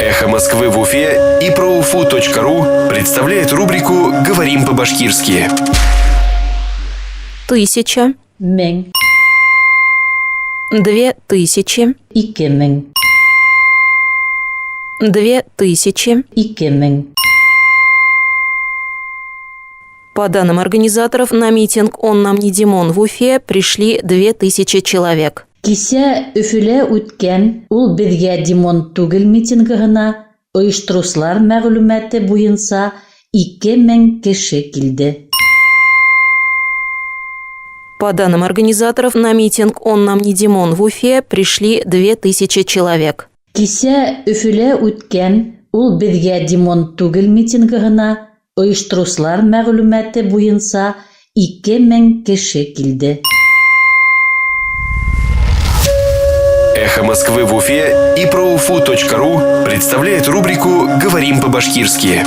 «Эхо Москвы» в Уфе и ProUFU.ru представляет рубрику «Говорим по-башкирски». 1000, Мең, 2000, 2000, 2000. 2000. По данным организаторов, на митинг «Он нам не Димон» в Уфе пришли 2000 человек. Кисә Өфөлә үткән ул беҙгә Димон түгел митингы гына оештырыусылар мәғлүмәте буйынса 2000 кеше килде. По данным организаторов, на митинг «Он нам не Димон» в Уфе пришли 2000 человек. Кисә Өфөлә үткән ул беҙгә Димон түгел митингы гына оештырыусылар мәғлүмәте буйынса 2000 кеше килде. «Эхо Москвы» в Уфе и ProUFU.ru представляет рубрику «Говорим по-башкирски».